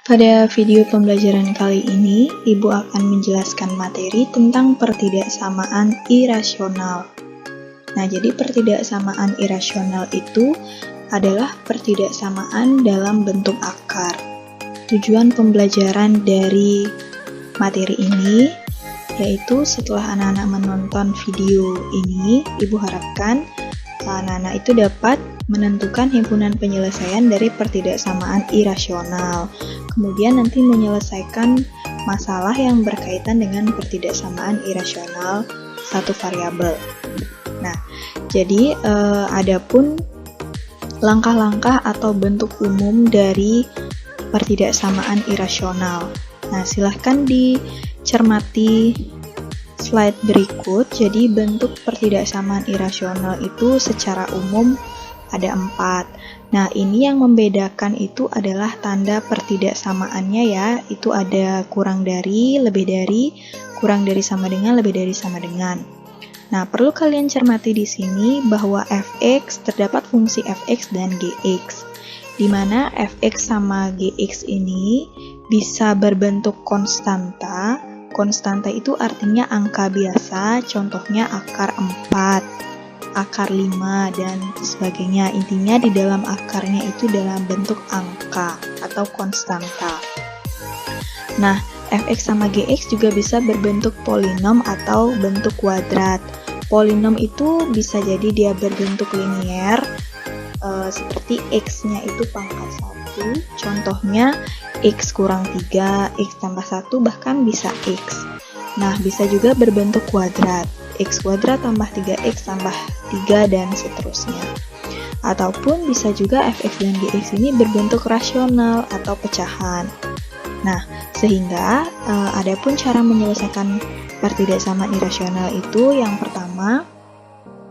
Pada video pembelajaran kali ini, Ibu akan menjelaskan materi tentang pertidaksamaan irasional. Nah, jadi pertidaksamaan irasional itu adalah pertidaksamaan dalam bentuk akar. Tujuan pembelajaran dari materi ini yaitu setelah anak-anak menonton video ini, Ibu harapkan anak-anak itu dapat menentukan himpunan penyelesaian dari pertidaksamaan irasional. Kemudian nanti menyelesaikan masalah yang berkaitan dengan pertidaksamaan irasional satu variabel. Nah, jadi adapun langkah-langkah atau bentuk umum dari pertidaksamaan irasional. Nah, silahkan dicermati slide berikut. Jadi bentuk pertidaksamaan irasional itu secara umum ada 4. Nah, ini yang membedakan itu adalah tanda pertidaksamaannya ya. Itu ada kurang dari, lebih dari, kurang dari sama dengan, lebih dari sama dengan. Nah, perlu kalian cermati di sini bahwa fx terdapat fungsi fx dan gx. Di mana fx sama gx ini bisa berbentuk konstanta. Konstanta itu artinya angka biasa, contohnya akar 4, akar 5, dan sebagainya. Intinya di dalam akarnya itu dalam bentuk angka atau konstanta. Nah, fx sama gx juga bisa berbentuk polinom atau bentuk kuadrat. Polinom itu bisa jadi dia berbentuk linier, seperti x-nya itu pangkat 1, contohnya x kurang 3, x tambah 1, bahkan bisa x. Nah, bisa juga berbentuk kuadrat, x kuadrat tambah 3x tambah 3, dan seterusnya. Ataupun bisa juga fx dan gx ini berbentuk rasional atau pecahan. Nah, sehingga adapun cara menyelesaikan pertidaksamaan irasional itu, yang pertama,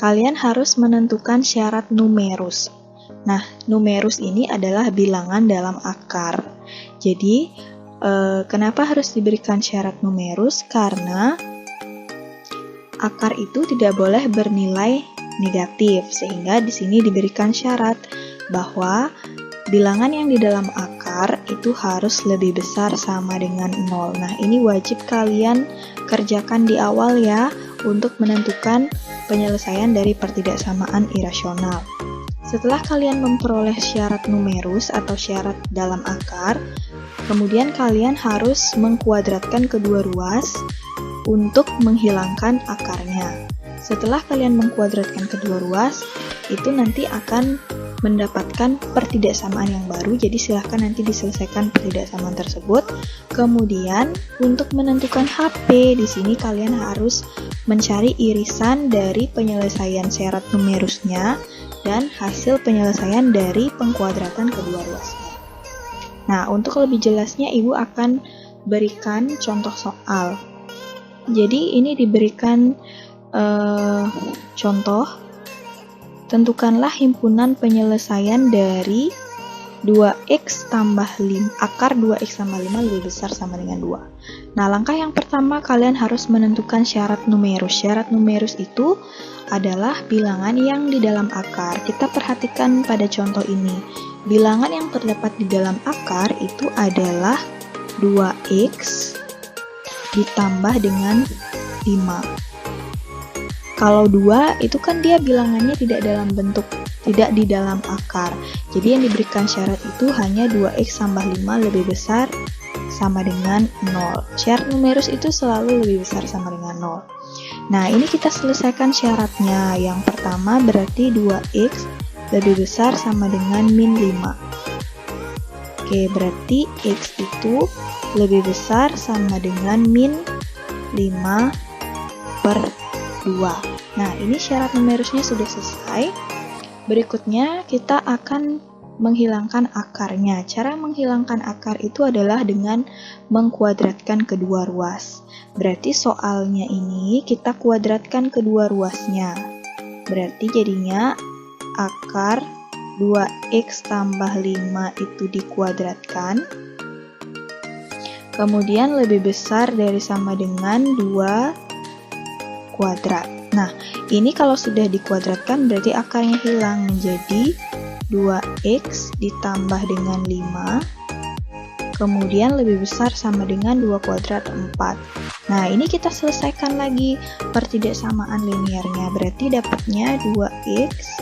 kalian harus menentukan syarat numerus. Nah, numerus ini adalah bilangan dalam akar. Jadi, kenapa harus diberikan syarat numerus? Karena akar itu tidak boleh bernilai negatif, sehingga di sini diberikan syarat bahwa bilangan yang di dalam akar itu harus lebih besar sama dengan 0. Nah, ini wajib kalian kerjakan di awal ya, untuk menentukan penyelesaian dari pertidaksamaan irasional. Setelah kalian memperoleh syarat numerus atau syarat dalam akar, kemudian kalian harus mengkuadratkan kedua ruas untuk menghilangkan akarnya. Setelah kalian mengkuadratkan kedua ruas, itu nanti akan mendapatkan pertidaksamaan yang baru. Jadi silahkan nanti diselesaikan pertidaksamaan tersebut. Kemudian untuk menentukan HP, di sini kalian harus mencari irisan dari penyelesaian syarat numerusnya dan hasil penyelesaian dari pengkuadratan kedua ruasnya. Nah, untuk lebih jelasnya Ibu akan berikan contoh soal. Jadi ini diberikan contoh, tentukanlah himpunan penyelesaian dari 2x tambah 5, akar 2x tambah 5 lebih besar sama dengan 2. Nah, langkah yang pertama kalian harus menentukan syarat numerus. Syarat numerus itu adalah bilangan yang di dalam akar. Kita perhatikan pada contoh ini. Bilangan yang terdapat di dalam akar itu adalah 2x ditambah dengan 5. Kalau 2 itu kan dia bilangannya tidak di dalam akar. Jadi yang diberikan syarat itu hanya 2x tambah 5 lebih besar sama dengan 0. Syarat numerus itu selalu lebih besar sama dengan 0. Nah, ini kita selesaikan syaratnya. Yang pertama berarti 2x lebih besar sama dengan min 5. Oke, berarti x itu lebih besar sama dengan min 5 per 2. Nah, ini syarat numerusnya sudah selesai. Berikutnya kita akan menghilangkan akarnya. Cara menghilangkan akar itu adalah dengan mengkuadratkan kedua ruas. Berarti soalnya ini kita kuadratkan kedua ruasnya. Berarti jadinya akar 2x tambah 5 itu dikuadratkan. Kemudian lebih besar dari sama dengan 2 kuadrat. Nah, ini kalau sudah dikuadratkan berarti akarnya hilang menjadi 2x ditambah dengan 5 kemudian lebih besar sama dengan 2 kuadrat 4. Nah, ini kita selesaikan lagi pertidaksamaan linearnya, berarti dapatnya 2x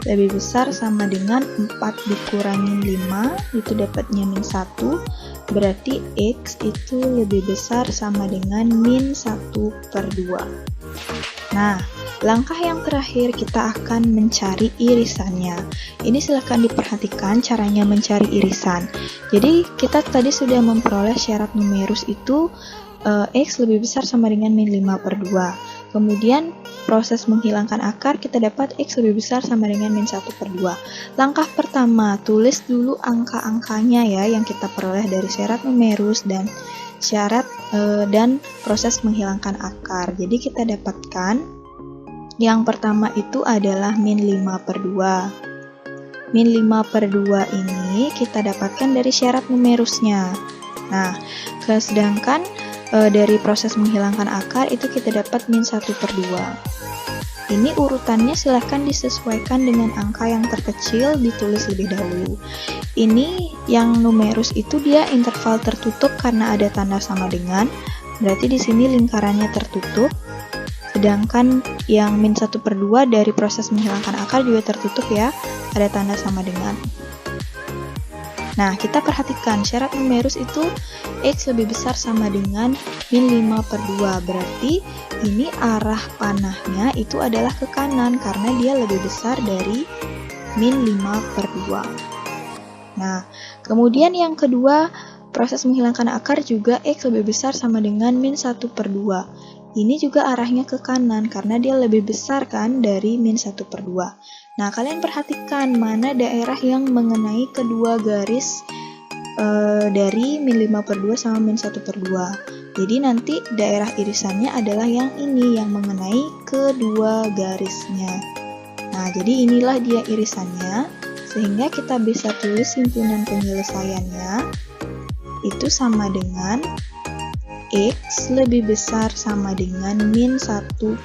lebih besar sama dengan 4 dikurangin 5, itu dapatnya min 1, berarti x itu lebih besar sama dengan min 1/2. Nah, langkah yang terakhir kita akan mencari irisannya. Ini silahkan diperhatikan caranya mencari irisan. Jadi kita tadi sudah memperoleh syarat numerus itu x lebih besar sama dengan min 5/2. Kemudian proses menghilangkan akar kita dapat x lebih besar sama dengan min 1/2. Langkah pertama, tulis dulu angka-angkanya ya yang kita peroleh dari syarat numerus dan syarat dan proses menghilangkan akar. Jadi kita dapatkan yang pertama itu adalah min 5/2. Min 5/2 ini kita dapatkan dari syarat numerusnya. Nah, sedangkan dari proses menghilangkan akar itu kita dapat min 1/2. Ini urutannya silahkan disesuaikan dengan angka yang terkecil, ditulis lebih dahulu. Ini yang numerus itu dia interval tertutup karena ada tanda sama dengan, berarti di sini lingkarannya tertutup. Sedangkan yang min 1/2 dari proses menghilangkan akar juga tertutup ya, ada tanda sama dengan. Nah, kita perhatikan syarat numerus itu x lebih besar sama dengan min 5/2, berarti ini arah panahnya itu adalah ke kanan karena dia lebih besar dari min 5/2. Nah, kemudian yang kedua, proses menghilangkan akar juga x lebih besar sama dengan min 1/2. Ini juga arahnya ke kanan karena dia lebih besar kan dari min 1/2. Nah, kalian perhatikan mana daerah yang mengenai kedua garis dari min 5/2 sama min 1/2. Jadi nanti daerah irisannya adalah yang ini, yang mengenai kedua garisnya. Nah, jadi inilah dia irisannya, sehingga kita bisa tulis himpunan penyelesaiannya itu sama dengan x lebih besar sama dengan min 1/2.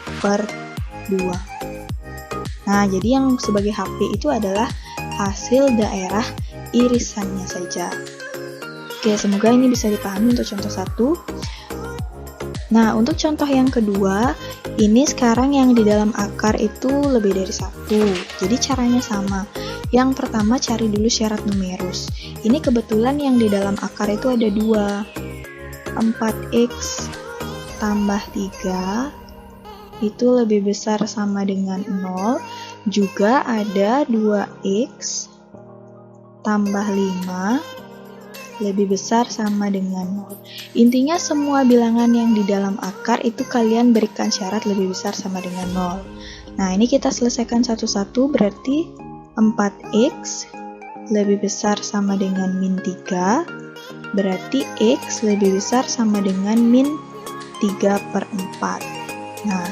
Nah, jadi yang sebagai HP itu adalah hasil daerah irisannya saja. Oke, semoga ini bisa dipahami untuk contoh 1. Nah, untuk contoh yang kedua, ini sekarang yang di dalam akar itu lebih dari 1. Jadi caranya sama. Yang pertama cari dulu syarat numerus. Ini kebetulan yang di dalam akar itu ada 2. 4x tambah 3 itu lebih besar sama dengan 0, juga ada 2x tambah 5 lebih besar sama dengan 0. Intinya semua bilangan yang di dalam akar itu kalian berikan syarat lebih besar sama dengan 0. Nah, ini kita selesaikan satu-satu, berarti 4x lebih besar sama dengan min 3, berarti x lebih besar sama dengan min 3/4. Nah,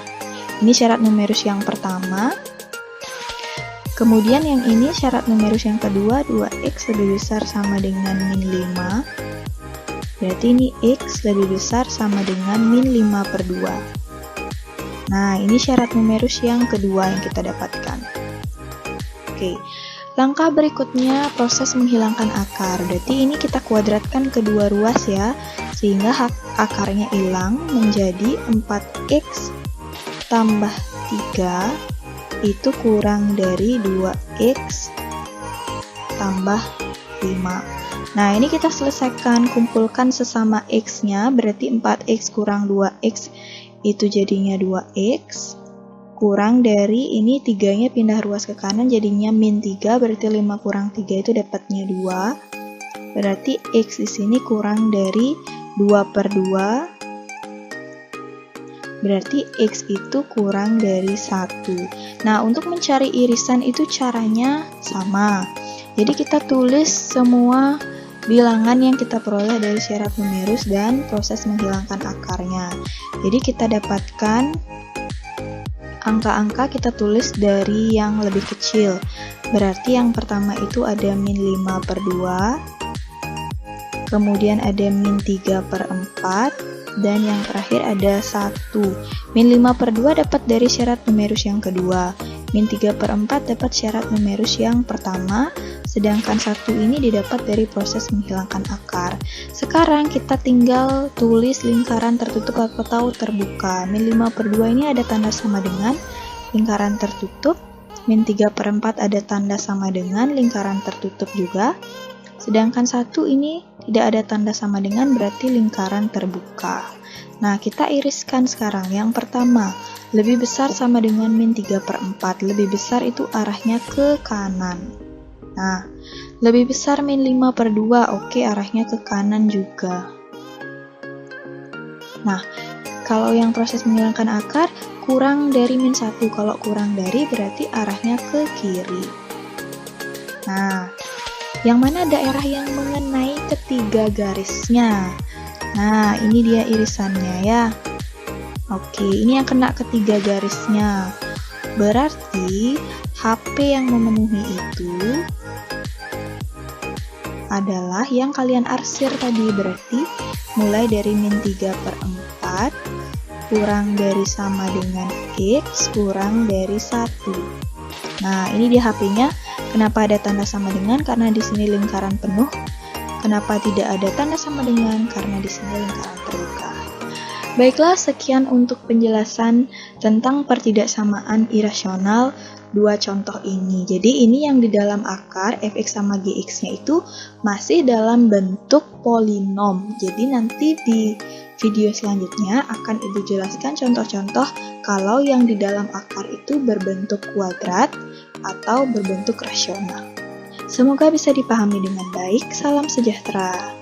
ini syarat numerus yang pertama. Kemudian yang ini syarat numerus yang kedua, 2x lebih besar sama dengan min 5. Berarti ini x lebih besar sama dengan min 5/2. Nah, ini syarat numerus yang kedua yang kita dapatkan. Oke, langkah berikutnya proses menghilangkan akar. Berarti ini kita kuadratkan kedua ruas ya, sehingga akarnya hilang menjadi 4x tambah 3 itu kurang dari 2x tambah 5. Nah, ini kita selesaikan, kumpulkan sesama x-nya, berarti 4x kurang 2x itu jadinya 2x, kurang dari ini 3-nya pindah ruas ke kanan jadinya min 3, berarti 5 kurang 3 itu dapatnya 2, berarti x di sini kurang dari 2/2, berarti x itu kurang dari 1. Nah, untuk mencari irisan itu caranya sama. Jadi kita tulis semua bilangan yang kita peroleh dari syarat numerus dan proses menghilangkan akarnya. Jadi kita dapatkan angka-angka, kita tulis dari yang lebih kecil. Berarti yang pertama itu ada min 5/2, kemudian ada min 3/4, dan yang terakhir ada 1. Min 5/2 dapat dari syarat numerus yang kedua. Min 3/4 dapat syarat numerus yang pertama. sedangkan 1 ini didapat dari proses menghilangkan akar. Sekarang kita tinggal tulis lingkaran tertutup atau terbuka. Min 5/2 ini ada tanda sama dengan lingkaran tertutup, min 3/4 ada tanda sama dengan lingkaran tertutup juga, sedangkan 1 ini tidak ada tanda sama dengan berarti lingkaran terbuka. Nah, kita iriskan sekarang. Yang pertama, lebih besar sama dengan min 3/4. Lebih besar itu arahnya ke kanan. Nah, lebih besar min 5/2. Oke, arahnya ke kanan juga. Nah, kalau yang proses menghilangkan akar, kurang dari min 1. Kalau kurang dari berarti arahnya ke kiri. Nah, yang mana daerah yang mengenai ketiga garisnya? Nah, ini dia irisannya ya. Oke, ini yang kena ketiga garisnya. Berarti HP yang memenuhi itu adalah yang kalian arsir tadi. Berarti mulai dari min 3/4 kurang dari sama dengan X kurang dari 1. Nah, ini dia HP-nya. Kenapa ada tanda sama dengan? Karena di sini lingkaran penuh. Kenapa tidak ada tanda sama dengan? Karena di sini lingkaran terbuka. Baiklah, sekian untuk penjelasan tentang pertidaksamaan irasional dua contoh ini. Jadi ini yang di dalam akar fx sama gx-nya itu masih dalam bentuk polinom. Jadi nanti di video selanjutnya akan Ibu jelaskan contoh-contoh kalau yang di dalam akar itu berbentuk kuadrat atau berbentuk rasional. Semoga bisa dipahami dengan baik. Salam sejahtera.